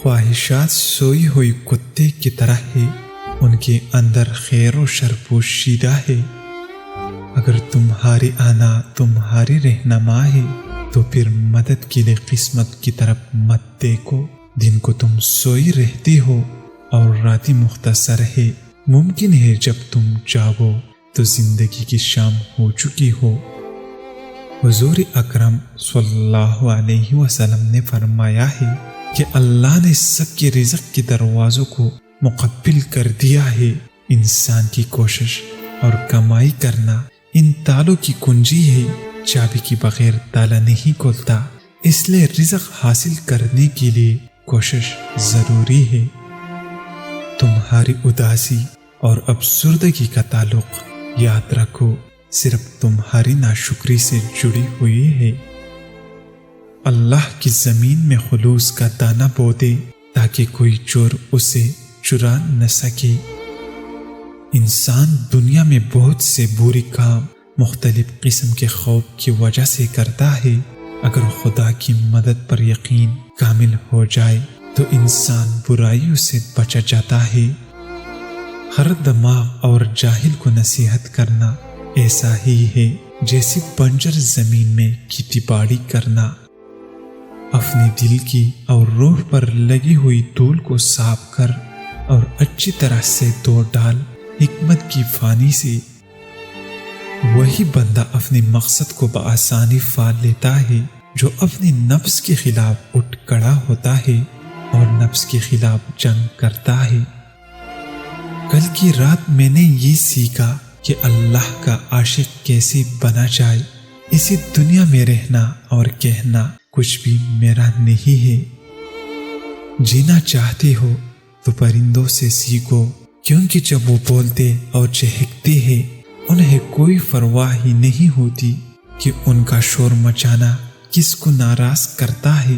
خواہشات سوئی ہوئی کتے کی طرح ہے، ان کے اندر خیر و شر پوشیدہ ہے۔ اگر تمہاری آنا تمہاری رہنما ہے تو پھر مدد کے لیے قسمت کی طرف مت دیکھو۔ دن کو تم سوئی رہتی ہو اور راتیں مختصر ہے، ممکن ہے جب تم جاگو تو زندگی کی شام ہو چکی ہو۔ حضور اکرم صلی اللہ علیہ وسلم نے فرمایا ہے کہ اللہ نے سب کے رزق کے دروازوں کو مقفل کر دیا ہے۔ انسان کی کوشش اور کمائی کرنا ان تالوں کی کنجی ہے، چابی کے بغیر تالا نہیں کھلتا، اس لیے رزق حاصل کرنے کے لیے کوشش ضروری ہے۔ تمہاری اداسی اور افسردگی کا تعلق یاد رکھو صرف تمہاری ناشکری سے جڑی ہوئی ہے۔ اللہ کی زمین میں خلوص کا دانہ بو دے تاکہ کوئی چور اسے چرا نہ سکے۔ انسان دنیا میں بہت سے برے کام مختلف قسم کے خوف کی وجہ سے کرتا ہے۔ اگر خدا کی مدد پر یقین کامل ہو جائے تو انسان برائیوں سے بچا جاتا ہے۔ ہر دماغ اور جاہل کو نصیحت کرنا ایسا ہی ہے جیسے بنجر زمین میں کھیتی باڑی کرنا۔ اپنے دل کی اور روح پر لگی ہوئی دھول کو صاف کر اور اچھی طرح سے دھو ڈال حکمت کی فانی سے۔ وہی بندہ اپنے مقصد کو بآسانی پا لیتا ہے جو اپنے نفس کے خلاف اٹھ کھڑا ہوتا ہے اور نفس کے خلاف جنگ کرتا ہے۔ کل کی رات میں نے یہ سیکھا کہ اللہ کا عاشق کیسے بنا جائے۔ اسی دنیا میں رہنا اور کہنا کچھ بھی میرا نہیں ہے۔ جینا چاہتے ہو تو پرندوں سے سیکھو، کیونکہ جب وہ بولتے اور چہکتے ہیں انہیں کوئی پرواہ ہی نہیں ہوتی کہ ان کا شور مچانا کس کو ناراض کرتا ہے۔